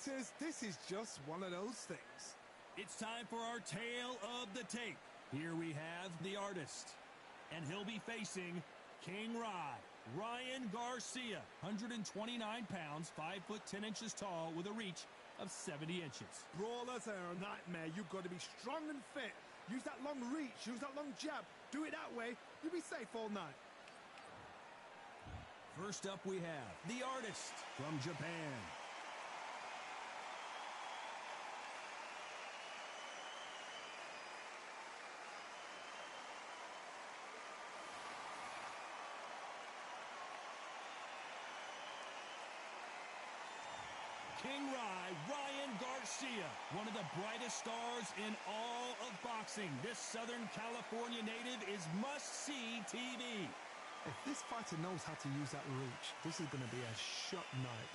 fighters, this is just one of those things. It's time for our tale of the tape. Here we have the artist, and he'll be facing King Ryan Garcia, 129 pounds, 5 foot 10 inches tall, with a reach of 70 inches. Brawlers are a nightmare. You've got to be strong and fit. Use that long reach, use that long jab. Do it that way, you'll be safe all night. First up we have the artist from Japan. King Ryan Garcia, one of the brightest stars in all of boxing. This Southern California native is must-see TV. If this fighter knows how to use that reach, this is going to be a shot night.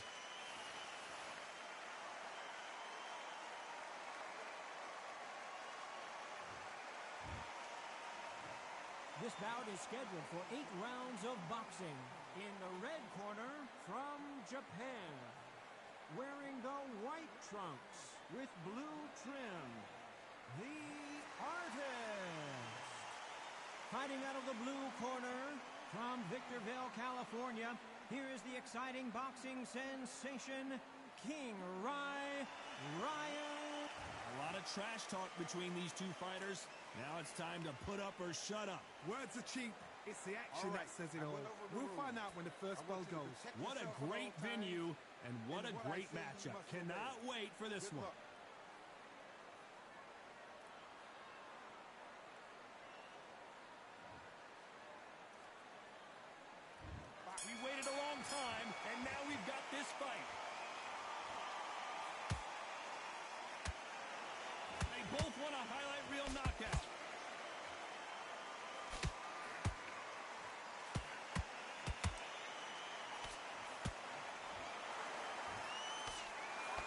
This bout is scheduled for 8 rounds of boxing. In the red corner, from Japan, wearing the white trunks with blue trim, the artist. Fighting out of the blue corner, from Victorville, California, here is the exciting boxing sensation, King Ryan. A lot of trash talk between these two fighters. Now it's time to put up or shut up. Words are cheap. It's the action that says it all. We'll find out when the first bell goes. What a great venue, and what a great matchup. Cannot wait for this one. We waited a long time, and now we've got this fight. They both want a highlight reel knockout.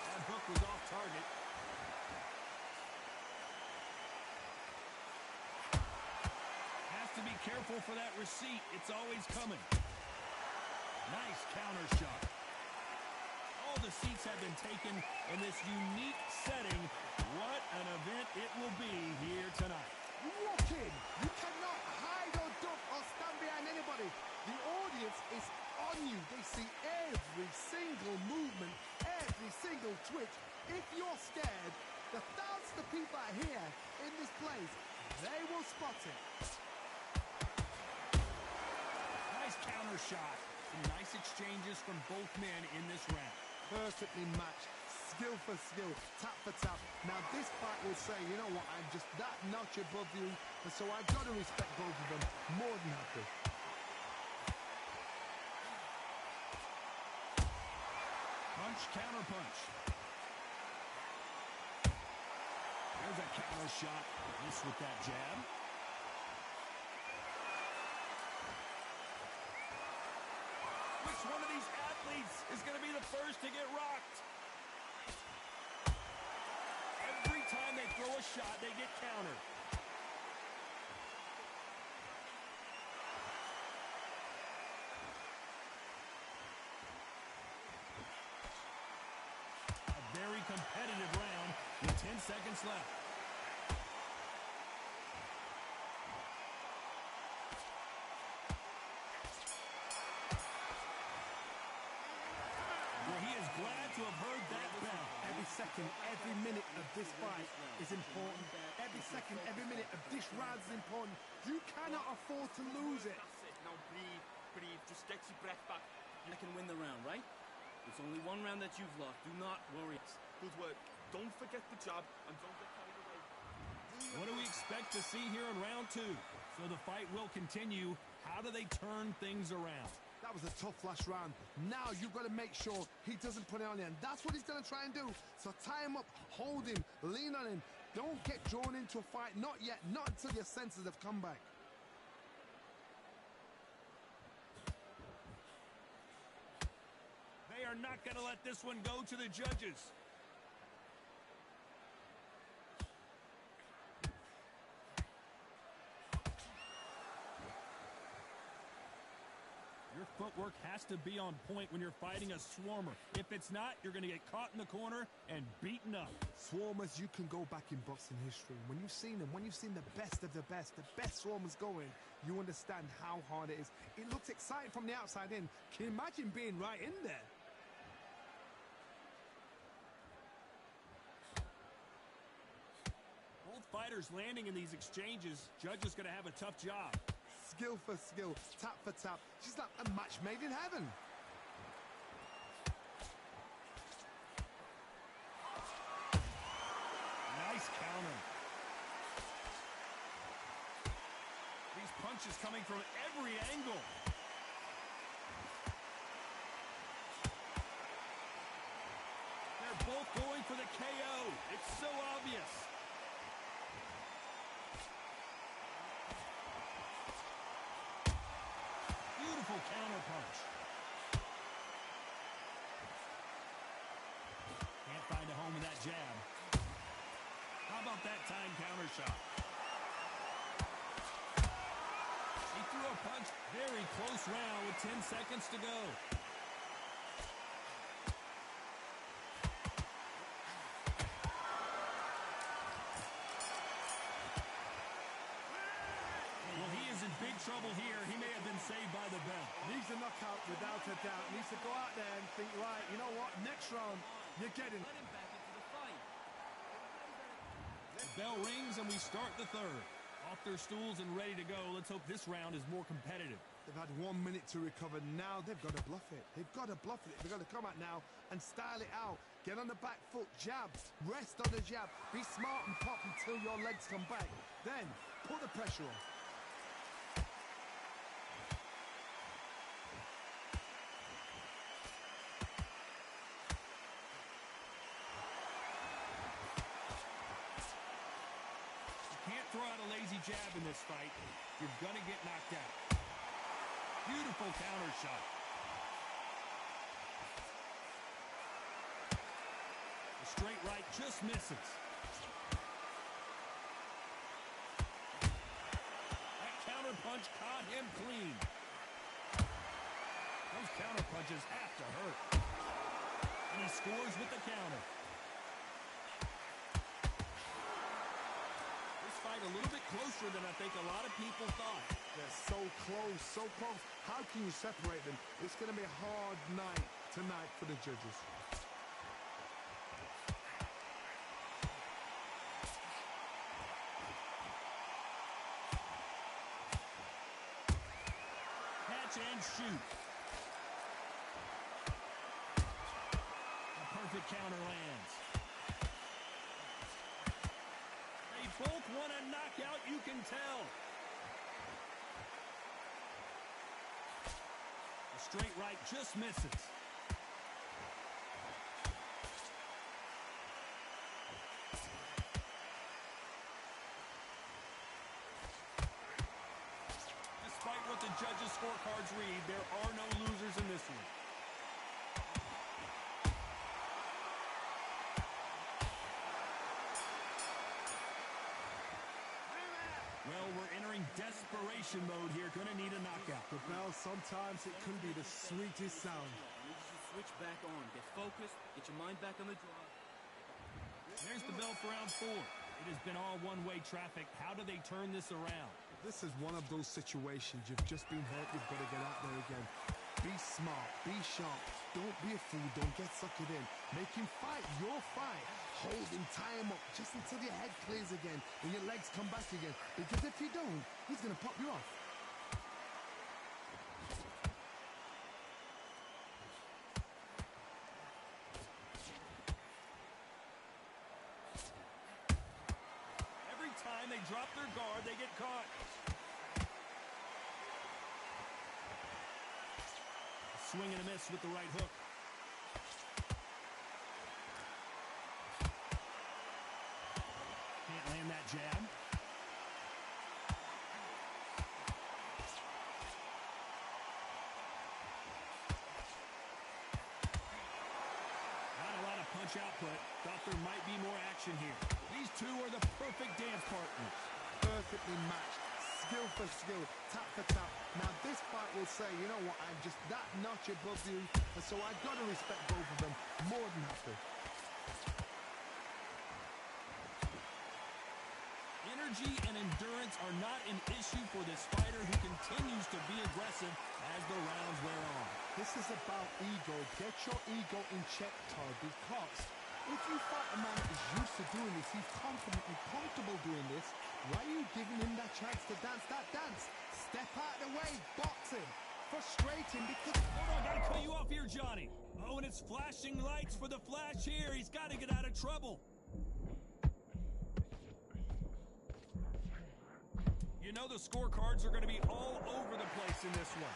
That hook was off target. Has to be careful for that receipt. It's always coming. Nice counter shot. All the seats have been taken in this unique setting. What an event it will be here tonight. You walk in, you cannot hide or duck or stand behind anybody. The audience is on you. They see every single movement, every single twitch. If you're scared, the thousands of people out here in this place, they will spot it. Nice counter shot. Some nice exchanges from both men in this round. Perfectly matched, skill for skill, tap for tap. Now this fight will say, you know what, I'm just that notch above you, and so I've got to respect both of them more than happy. Punch, counter punch. There's a counter shot. Miss with that jab. Which one of these athletes is going to be the first to get rocked? Every time they throw a shot, they get countered. A very competitive round with 10 seconds left. Glad to have heard that bell. Every second, every minute of this fight is important. Every second, every minute of this round is important. You cannot afford to lose it. Now breathe, just get your breath back. I can win the round, right? It's only one round that you've lost. Do not worry. Good work. Don't forget the job and don't get carried away. What do we expect to see here in round 2? So the fight will continue. How do they turn things around? That was a tough last round. Now you've got to make sure he doesn't put it on you, and that's what he's going to try and do. So tie him up, hold him, lean on him. Don't get drawn into a fight. Not yet. Not until your senses have come back. They are not going to let this one go to the judges. Your footwork has to be on point when you're fighting a swarmer. If it's not, you're going to get caught in the corner and beaten up. Swarmers, you can go back in boxing history. When you've seen them, when you've seen the best of the best swarmers going, you understand how hard it is. It looks exciting from the outside in. Can you imagine being right in there? Both fighters landing in these exchanges. Judge is going to have a tough job. Skill for skill, tap for tap. She's like a match made in heaven. Nice counter. These punches coming from every angle. They're both going for the KO. It's so obvious. Beautiful counter punch. Can't find a home with that jab. How about that time counter shot? He threw a punch. Very close round with 10 seconds to go. Well, he is in big trouble here. He may have been saved by the bell. Needs a knockout without a doubt. Needs to go out there and think, right, you know what, next round, you're getting. Let him back into the fight. The bell rings and we start the third. Off their stools and ready to go. Let's hope this round is more competitive. They've had 1 minute to recover. Now they've got to bluff it. They've got to bluff it. They've got to come out now and style it out. Get on the back foot, jab, rest on the jab. Be smart and pop until your legs come back. Then put the pressure on. Can't throw out a lazy jab in this fight. You're gonna get knocked out. Beautiful counter shot. The straight right just misses. That counter punch caught him clean. Those counter punches have to hurt. And he scores with the counter. A little bit closer than I think a lot of people thought. They're so close, so close. How can you separate them? It's going to be a hard night tonight for the judges. Catch and shoot. A perfect counter lands. Both want a knockout, you can tell. The straight right just misses. Despite what the judges' scorecards read, there are no losers in this one. Well, we're entering desperation mode here. Gonna need a knockout. The bell, sometimes it can be the sweetest sound. You need to switch back on. Get focused. Get your mind back on the draw. There's the bell for round 4. It has been all one-way traffic. How do they turn this around? This is one of those situations. You've just been hurt. You've got to get out there again. Be smart. Be sharp. Don't be a fool. Don't get suckered in. Make him fight your fight. Hold him, tie him up, just until your head clears again and your legs come back again. Because if you don't, he's going to pop you off. Every time they drop their guard, they get caught. A swing and a miss with the right hook. Can't land that jab. Not a lot of punch output. Thought there might be more action here. These two are the perfect dance partners. Perfectly matched. Skill for skill. Tap for tap. Now this fight will say, you know what, I'm just that notch above you, and so I've got to respect both of them more than happy. Energy and endurance are not an issue for this fighter who continues to be aggressive as the rounds wear on. This is about ego. Get your ego in check, Todd, because if you fight a man that is used to doing this, he's confident and comfortable doing this, why are you giving him that chance to dance that dance? Step out of the way, box him. Frustrating because... Hold on, gotta cut you off here, Johnny. Oh, and it's flashing lights for the flash here. He's got to get out of trouble. You know the scorecards are going to be all over the place in this one.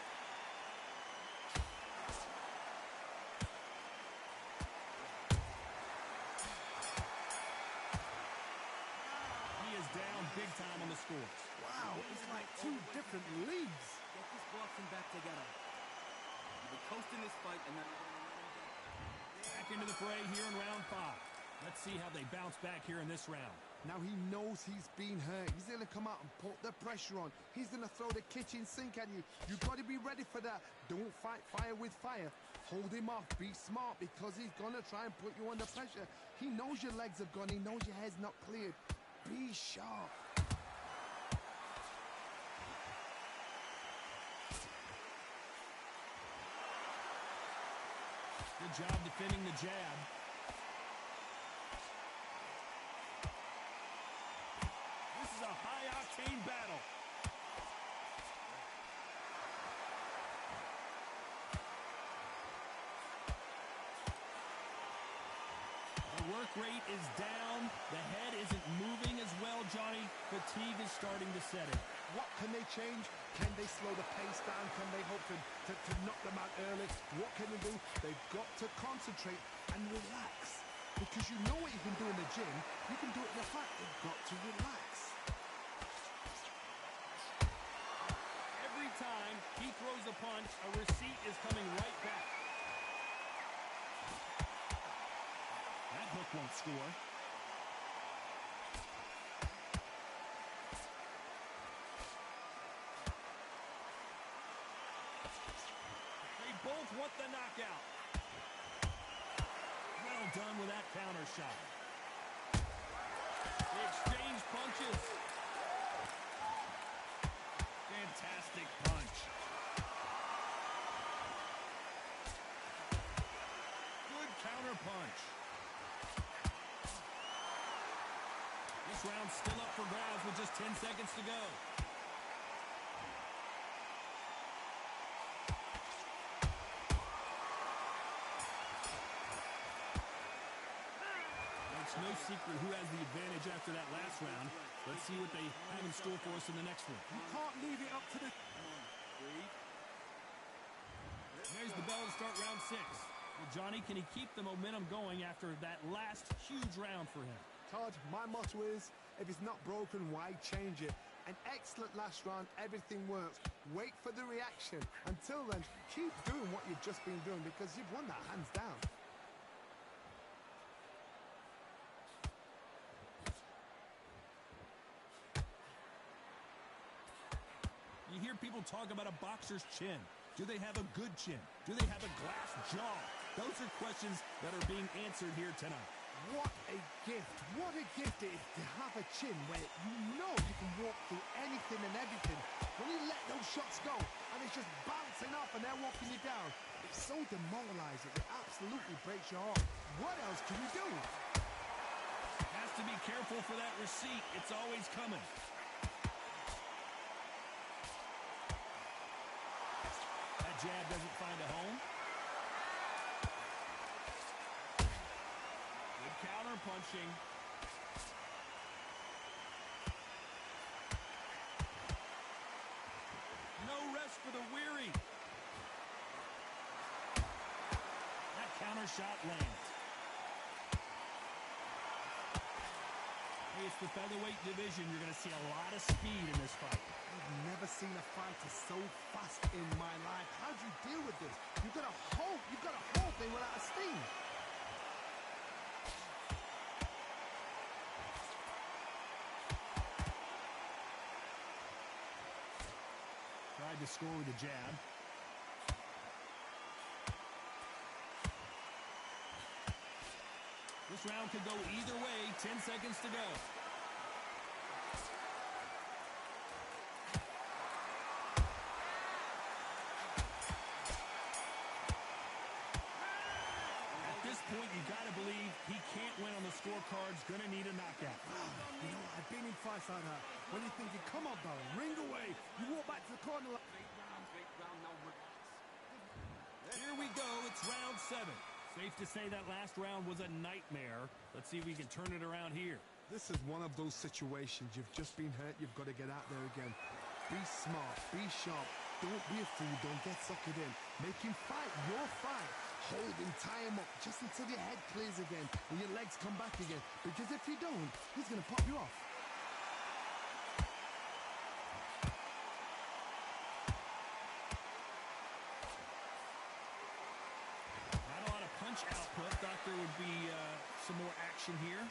He is down big time on the scores. Wow, it's like two different leagues. Get this boxing back together. You've been coasting this fight, and now you're going to let him down. Back into the fray here in round 5. Let's see how they bounce back here in this round. Now he knows he's been hurt. He's going to come out and put the pressure on. He's going to throw the kitchen sink at you. You've got to be ready for that. Don't fight fire with fire. Hold him off. Be smart because he's going to try and put you under pressure. He knows your legs have gone. He knows your head's not cleared. Be sharp. Good job defending the jab. This is a high-octane battle. The work rate is down. The head isn't moving as well, Johnny. Fatigue is starting to set in. What can they change? Can they slow the pace down? Can they hope to knock them out early? What can they do? They've got to concentrate and relax. Because you know what you can do in the gym. You can do it in the fight. You've got to relax. Every time he throws a punch, a receipt is coming right back. That hook won't score. They both want the knockout. Well done with that counter shot. They exchange punches. Fantastic punch. Good counter punch. This round's still up for grabs with just 10 seconds to go. It's no secret who has the advantage after that last round. Let's see what they have in store for us in the next one. You can't leave it up to the... There's the bell to start round 6. Well, Johnny, can he keep the momentum going after that last huge round for him? Todd, my motto is, if it's not broken, why change it? An excellent last round, everything works. Wait for the reaction. Until then, keep doing what you've just been doing because you've won that hands down. You hear people talk about a boxer's chin. Do they have a good chin? Do they have a glass jaw? Those are questions that are being answered here tonight. What a gift. What a gift it is to have a chin where you know you can walk through anything and everything. When you let those shots go and it's just bouncing off and they're walking you down, it's so demoralizing. It absolutely breaks your heart. What else can you do? Has to be careful for that receipt. It's always coming. That jab doesn't find a home. Good counter punching. No rest for the weary. That counter shot lands. Hey, it's the featherweight division. You're going to see a lot of speed in this fight. I've never seen a fighter so fast in my life. How do you deal with this? You've got to hold they without a steam. Tried to the score with a jab. This round could go either way. 10 seconds to go. At this point, you got to believe he can't win on the scorecards. Going to need a knockout. You know, I've been in fights like that. When you're thinking, come on, Baron, ring away. You walk back to the corner like... Great round, now relax. Here we go. It's round 7. Safe to say that last round was a nightmare. Let's see if we can turn it around here. This is one of those situations. You've just been hurt. You've got to get out there again. Be smart. Be sharp. Don't be a fool. Don't get suckered in. Make him fight your fight. Hold him, tie him up, just until your head clears again and your legs come back again. Because if you don't, he's going to pop you off. Punch output. Thought there would be some more action here.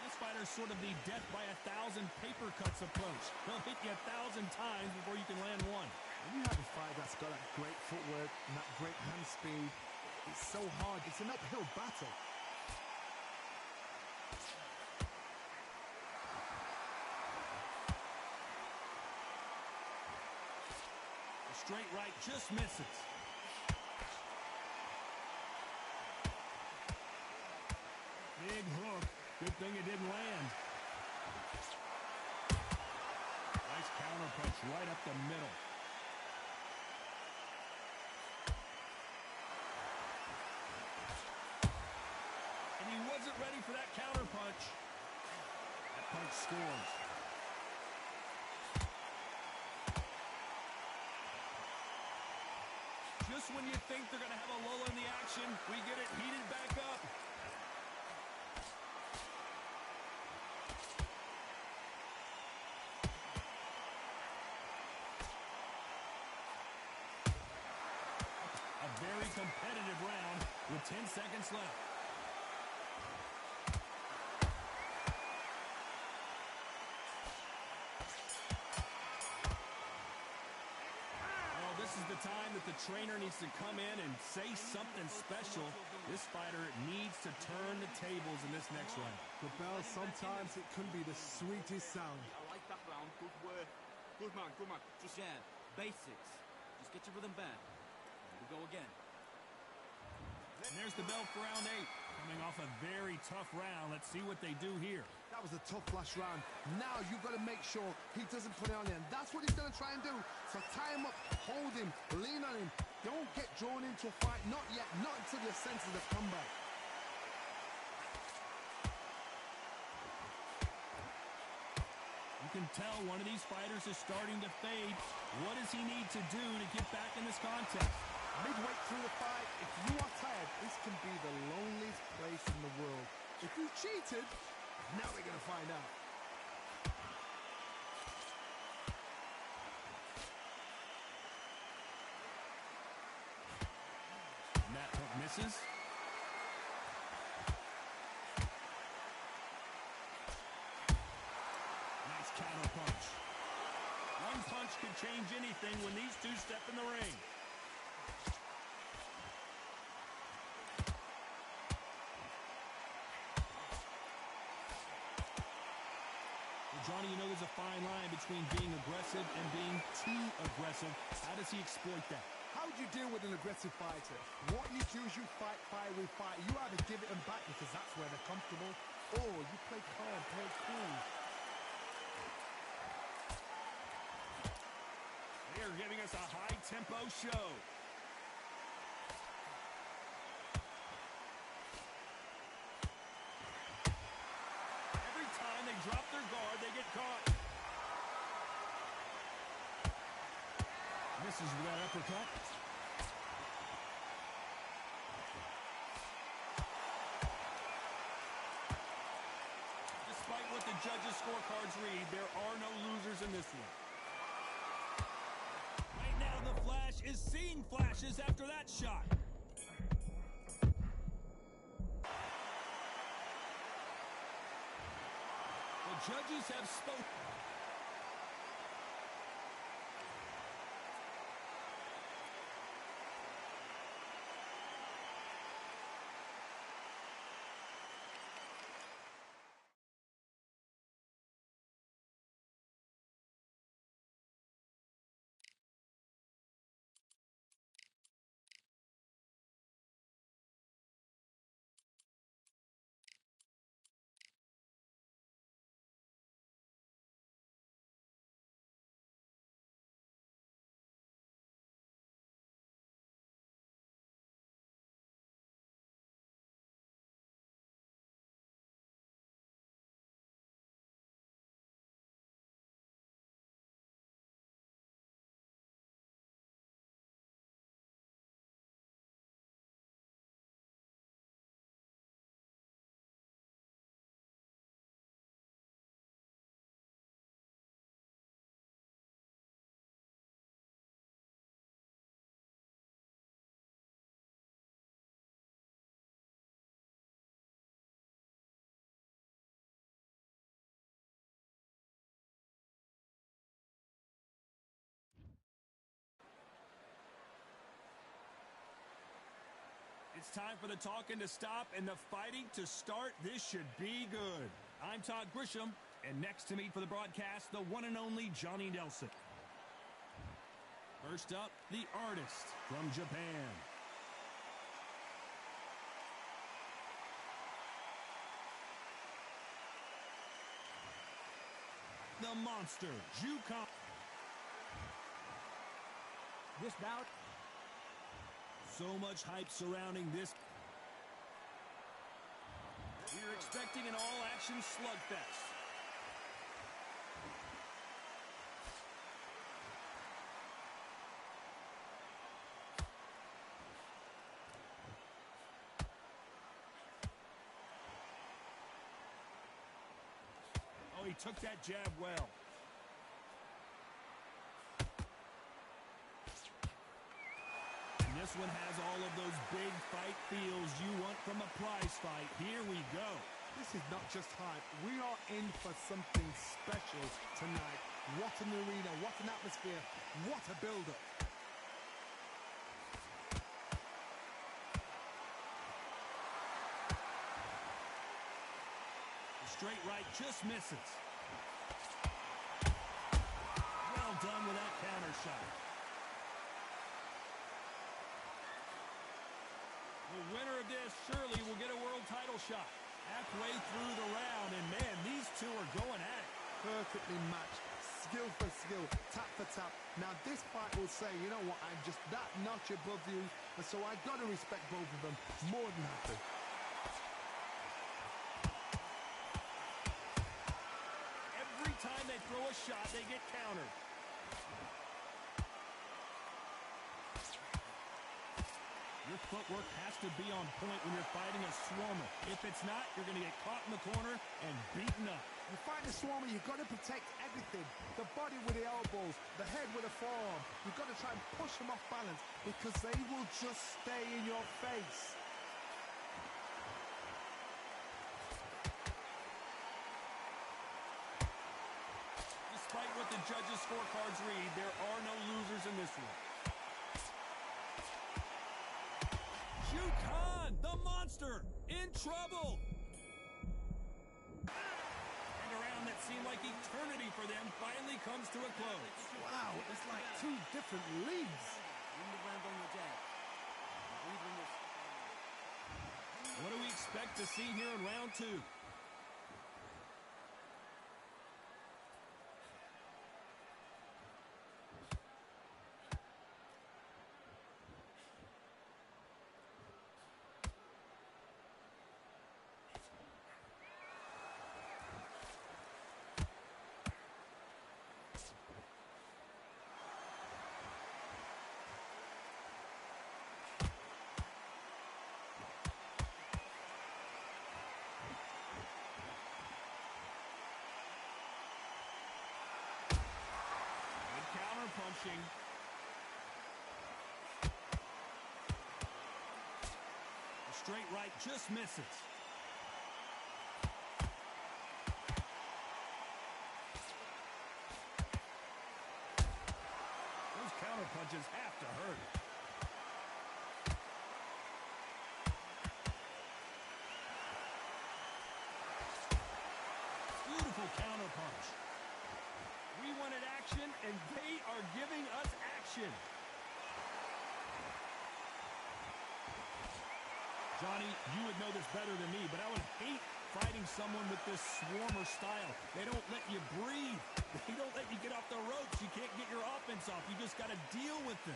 This fighter's sort of the death by 1,000 paper cuts approach. He'll hit you 1,000 times before you can land one. When you have a fighter that's got that great footwork and that great hand speed, it's so hard. It's an uphill battle. Straight right just misses. Big hook. Good thing it didn't land. Nice counter punch right up the middle. And he wasn't ready for that counter punch. That punch scores. Just when you think they're going to have a lull in the action, we get it heated back up. A very competitive round with 10 seconds left. This is the time that the trainer needs to come in and say something special. This fighter needs to turn the tables in this next round. The bell, sometimes it can be the sweetest sound. I like that round. Good work. Good man, good man. Just basics. Just get your rhythm back. We go again. And there's the bell for round 8. Coming off a very tough round. Let's see what they do here. That was a tough last round. Now you've got to make sure he doesn't put it on you. And that's what he's going to try and do. So tie him up, hold him, lean on him. Don't get drawn into a fight. Not yet. Not until your senses have come back. You can tell one of these fighters is starting to fade. What does he need to do to get back in this contest? Midway through the fight, if you are tired, this can be the loneliest place in the world. If you cheated, now we're going to find out. And that hook misses. Nice counter punch. One punch could change anything when these two step in the ring. Johnny, you know there's a fine line between being aggressive and being too aggressive. How does he exploit that? How do you deal with an aggressive fighter? What you do is you fight fire with fire. You either give it them back because that's where they're comfortable, or you play calm, play cool. They are giving us a high-tempo show. Drop their guard, they get caught. Misses with that uppercut. Despite what the judges' scorecards read, there are no losers in this one. Right now, the Flash is seeing flashes after that shot. judges have spoken. It's time for the talking to stop and the fighting to start. This should be good. I'm Todd Grisham, and next to me for the broadcast, the one and only Johnny Nelson. First up, the artist from Japan. The monster, Jukan. This bout. So much hype surrounding this. We're expecting an all-action slugfest. Oh, he took that jab well. This one has all of those big fight feels you want from a prize fight. Here we go. This is not just hype. We are in for something special tonight. What an arena, what an atmosphere, what a build-up. The straight right just misses. Well done with that counter shot. The winner of this surely will get a world title shot. Halfway through the round, and man, these two are going at it. Perfectly matched, skill for skill, tap for tap. Now this fight will say, you know what, I'm just that notch above you, and so I got to respect both of them more than happy. Every time they throw a shot, they get countered. Your footwork has to be on point when you're fighting a Swarmer. If it's not, you're going to get caught in the corner and beaten up. You fight the Swarmer, you've got to protect everything. The body with the elbows, the head with the forearm. You've got to try and push them off balance because they will just stay in your face. Despite what the judges' scorecards read, there are no losers in this one. Jukan, the monster, in trouble. And a round that seemed like eternity for them finally comes to a close. Wow, it's like two different leagues. Win the round on your jab. What do we expect to see here in round two? Punching. The straight right just misses. action, and they are giving us action. Johnny, you would know this better than me, but I would hate fighting someone with this swarmer style. They don't let you breathe. They don't let you get off the ropes. You can't get your offense off. You just got to deal with them.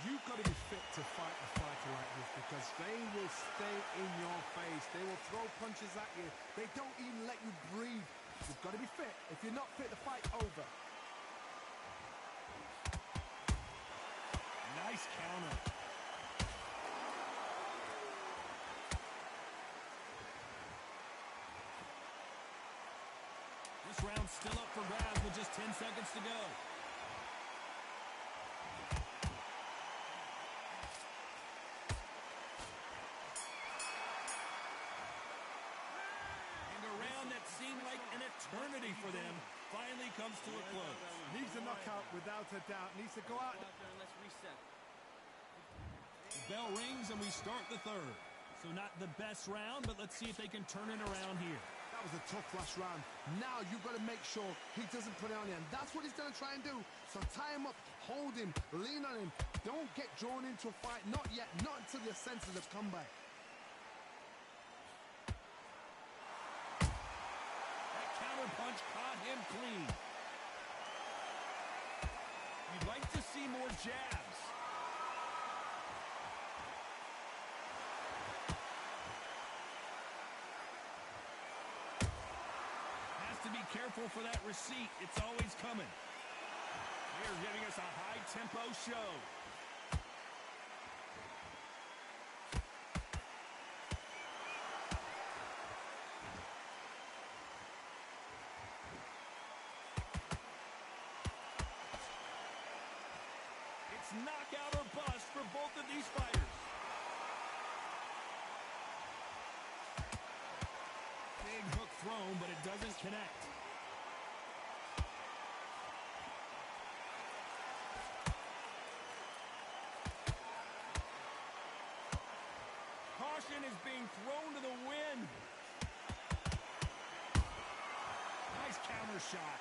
You've got to be fit to fight a fighter like this because they will stay in your face. They will throw punches at you. They don't even let you breathe. You've got to be fit. If you're not fit, the fight's over. Nice counter. This round's still up for grabs with just 10 seconds to go. And a round that seemed like an eternity for them finally comes to a close. Needs a knockout without a doubt. Needs to go out. Go out there and let's reset. The bell rings and we start the third. So not the best round, but let's see if they can turn it around here. That was a tough last round. Now you've got to make sure he doesn't put it on you. And that's what he's going to try and do. So tie him up, hold him, lean on him. Don't get drawn into a fight. Not yet. Not until your senses have come back. That counter punch caught him clean. You'd like to see more jabs. To be careful for that receipt. It's always coming. They're giving us a high-tempo show. It's knockout or bust for both of these fighters. Big hook thrown, but it doesn't connect. Caution is being thrown to the wind. Nice counter shot.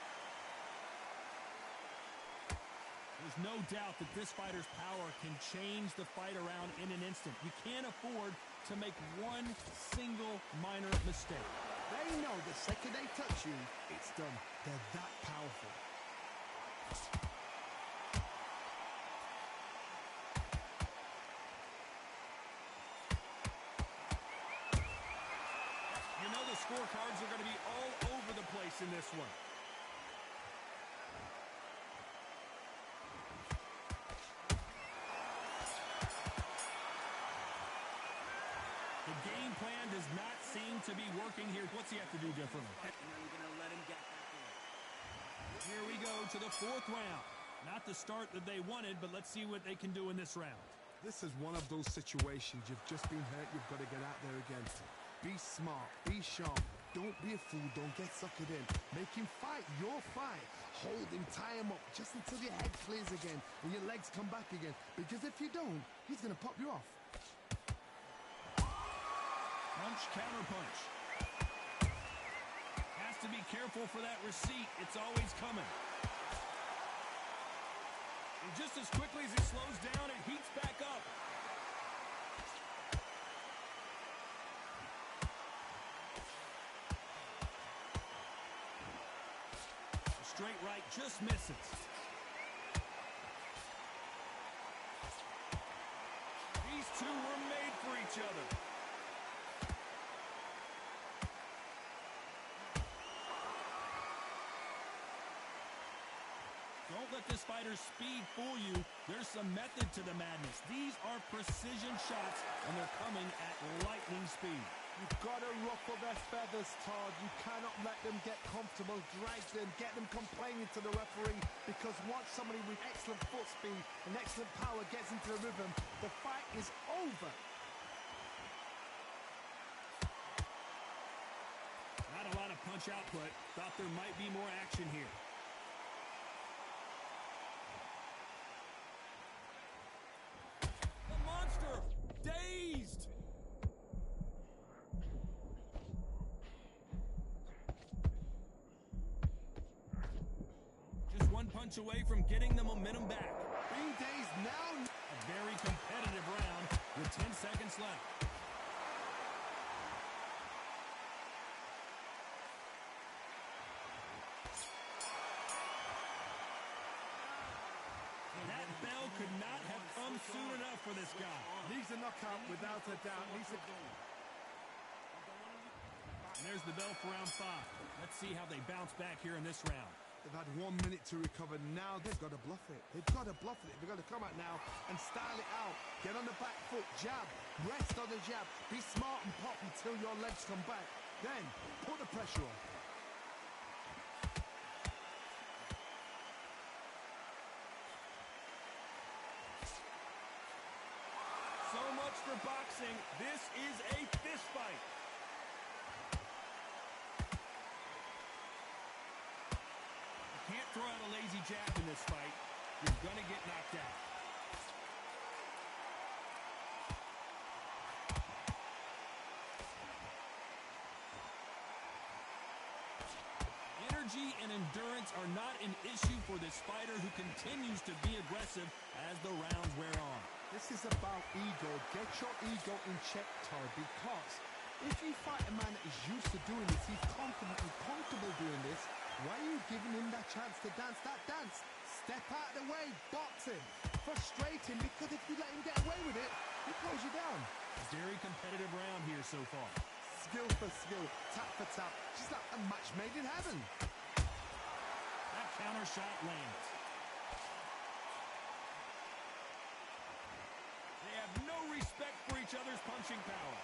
There's no doubt that this fighter's power can change the fight around in an instant. You can't afford to make one single minor mistake. They know the second they touch you, it's done. They're that powerful. You know the scorecards are going to be all over the place in this one. The game plan does not seem to be working here. What's he have to do differently? And now you're going to let him get back in. Here we go to the fourth round. Not the start that they wanted, but let's see what they can do in this round. This is one of those situations. You've just been hurt. You've got to get out there again. Be smart. Be sharp. Don't be a fool. Don't get suckered in. Make him fight your fight. Hold him. Tie him up just until your head clears again and your legs come back again. Because if you don't, he's going to pop you off. Punch, counter punch. Has to be careful for that receipt. It's always coming. And just as quickly as he slows down, it heats back up. A straight right just misses. These two were made for each other. Don't let this fighter's speed fool you. There's some method to the madness. These are precision shots, and they're coming at lightning speed. You've got to ruffle their feathers, Todd. You cannot let them get comfortable, drag them, get them complaining to the referee, because once somebody with excellent foot speed and excellent power gets into the rhythm, the fight is over. Not a lot of punch output. Thought there might be more action here. The monster, dazed. Just one punch punch away from getting the momentum back. Green Day's now... A very competitive round with 10 seconds left. That bell could not have come soon enough for this guy. Needs a knockout without a doubt. Needs a... And there's the bell for round 5. Let's see how they bounce back here in this round. They've had 1 minute to recover. Now they've got to bluff it. They've got to bluff it. They've got to come out now and style it out. Get on the back foot, jab, rest on the jab. Be smart and pop until your legs come back. Then put the pressure on. So much for boxing. This is a fist fight. You can't throw out a lazy jab in this fight. You're going to get knocked out. Energy and endurance are not an issue for this fighter who continues to be aggressive as the rounds wear on. This is about ego. Get your ego in check, Todd, because if you fight a man that is used to doing this, he's confident and comfortable doing this, why are you giving him that chance to dance that dance? Step out of the way, box him, frustrate him, because if you let him get away with it, he pulls you down. Very competitive round here so far. Skill for skill, tap for tap, just like a match made in heaven. That counter shot lands. They have no respect for each other's punching power.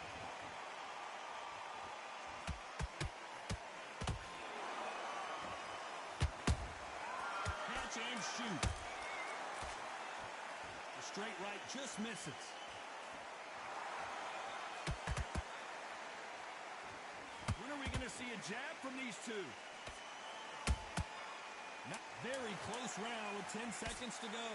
Catch and shoot. The straight right just misses. When are we going to see a jab from these two? Not very close round with 10 seconds to go.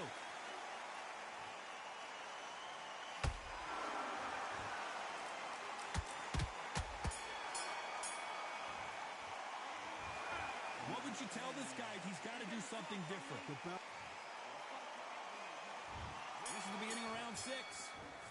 What would you tell this guy if he's got to do something different? This is the beginning of round 6.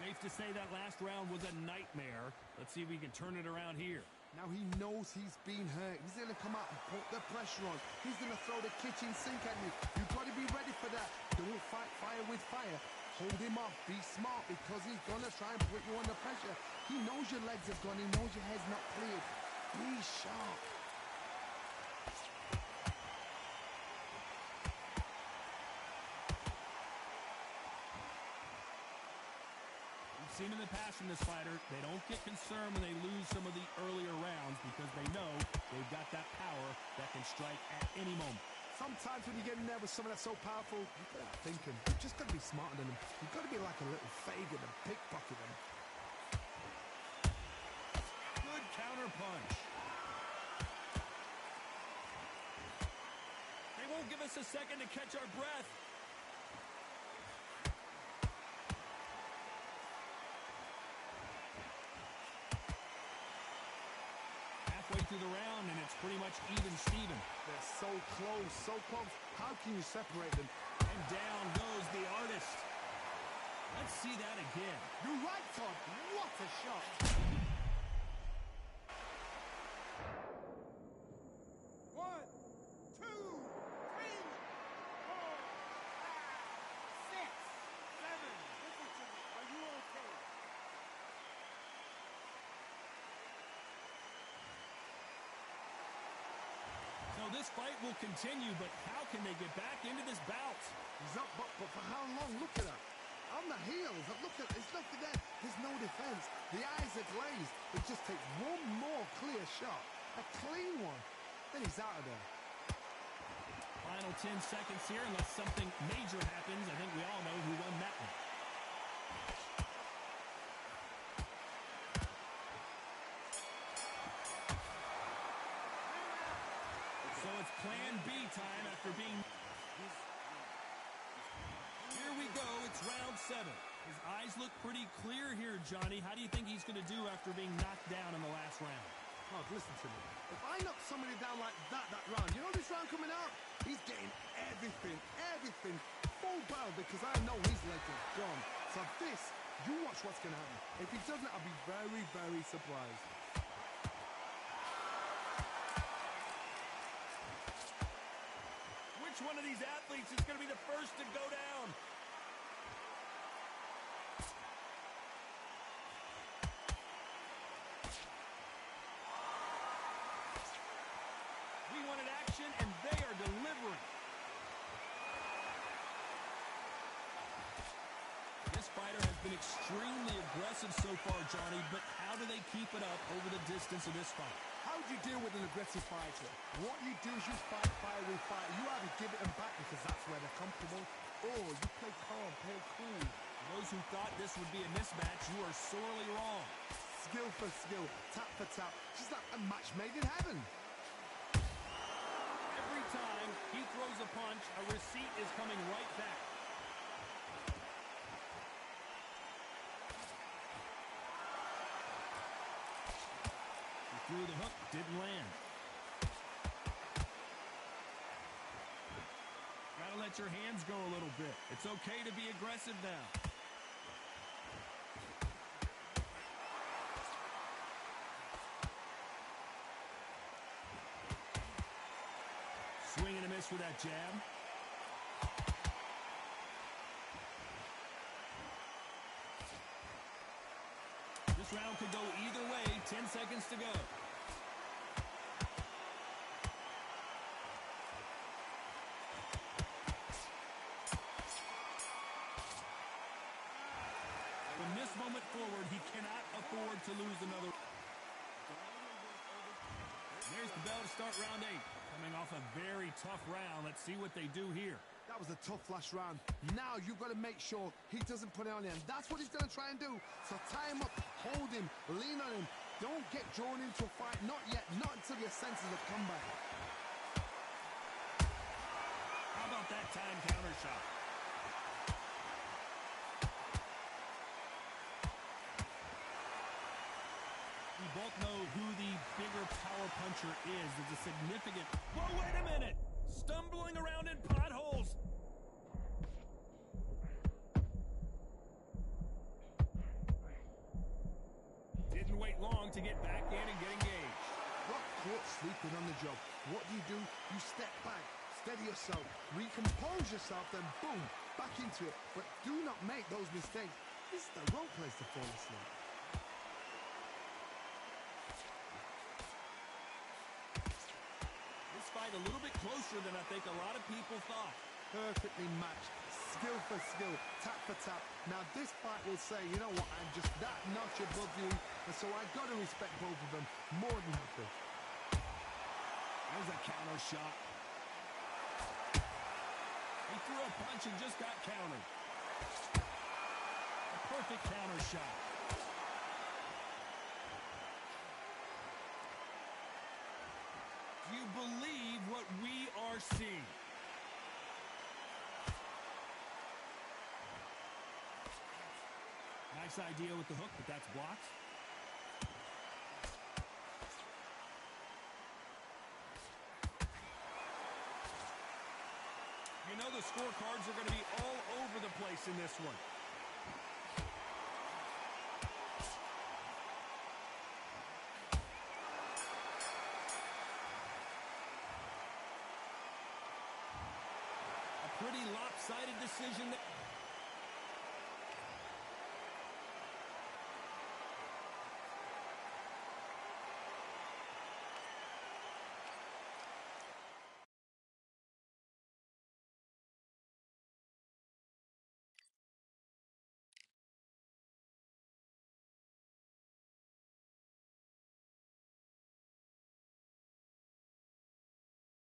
Safe to say that last round was a nightmare. Let's see if we can turn it around here. Now he knows he's been hurt. He's going to come out and put the pressure on. He's going to throw the kitchen sink at you. You've got to be ready for that. Don't fight fire with fire. Hold him off. Be smart because he's going to try and put you under pressure. He knows your legs have gone. He knows your head's not cleared. Be sharp. Seen in the past from this fighter, they don't get concerned when they lose some of the earlier rounds because they know they've got that power that can strike at any moment. Sometimes when you get in there with someone that's so powerful, you've got to think him. You've just got to be smarter than him. You've got to be like a little Fagin and pickpocket him. Good counter punch. They won't give us a second to catch our breath. Through the round, and it's pretty much even Steven. They're so close, so close. How can you separate them? And down goes the artist. Let's see that again. You're right, Todd. What a shot. One, two, three, 4, 5, 6, 7. Richardson, are you okay? So this fight will continue, but how can they get back into this bout? He's up, but for how long? Look at that. On the heels. Look at that. There's no defense. The eyes are glazed. It just takes one more clear shot. A clean one. Then he's out of there. Final 10 seconds here, unless something major happens. I think we all know who won that one. So it's plan B time after being... Here we go, it's round 7. His eyes look pretty clear here, Johnny. How do you think he's going to do after being knocked down in the last round? Oh, listen to me. If I knock somebody down like that round, you know this round coming out? He's getting everything full barrel because I know his legs are gone. So this, you watch what's going to happen. If he doesn't, I'll be very, very surprised. Which one of these athletes is going to be the first to go down? We wanted action, and they are delivering. This fighter has been extremely aggressive so far, Johnny, but how do they keep it up over the distance of this fight? How do you deal with an aggressive fighter? What you do is you fight fire with fire. You either give it them back because that's where they're comfortable, or you play calm, play cool. Those who thought this would be a mismatch, you are sorely wrong. Skill for skill, tap for tap. Just like a match made in heaven. Every time he throws a punch, a receipt is coming right back. He threw the hook, didn't land. Gotta let your hands go a little bit. It's okay to be aggressive now. Swing and a miss with that jab. This round could go either way. 10 seconds to go. From this moment forward, he cannot afford to lose another. There's the bell to start round 8. Coming off a very tough round. Let's see what they do here. That was a tough last round. Now you've got to make sure he doesn't put it on him. That's what he's going to try and do. So tie him up, hold him, lean on him. Don't get drawn into a fight. Not yet. Not until your senses have come back. How about that time counter shot? We both know who the bigger power puncher is. There's a significant... Whoa, wait a minute! Stumbling around in potholes! Didn't wait long to get back in and get engaged. Got caught sleeping on the job. What do? You step back, steady yourself, recompose yourself, then boom, back into it. But do not make those mistakes. This is the wrong place to fall asleep. Fight a little bit closer than I think a lot of people thought. Perfectly matched, skill for skill, tap for tap. Now this fight will say, you know what, I'm just that notch above you, and so I got to respect both of them more than happy. There's a counter shot. He threw a punch and just got countered. A perfect counter shot. Do you believe what we are seeing? Nice idea with the hook, but that's blocked. You know the scorecards are going to be all over the place in this one. Pretty lopsided decision.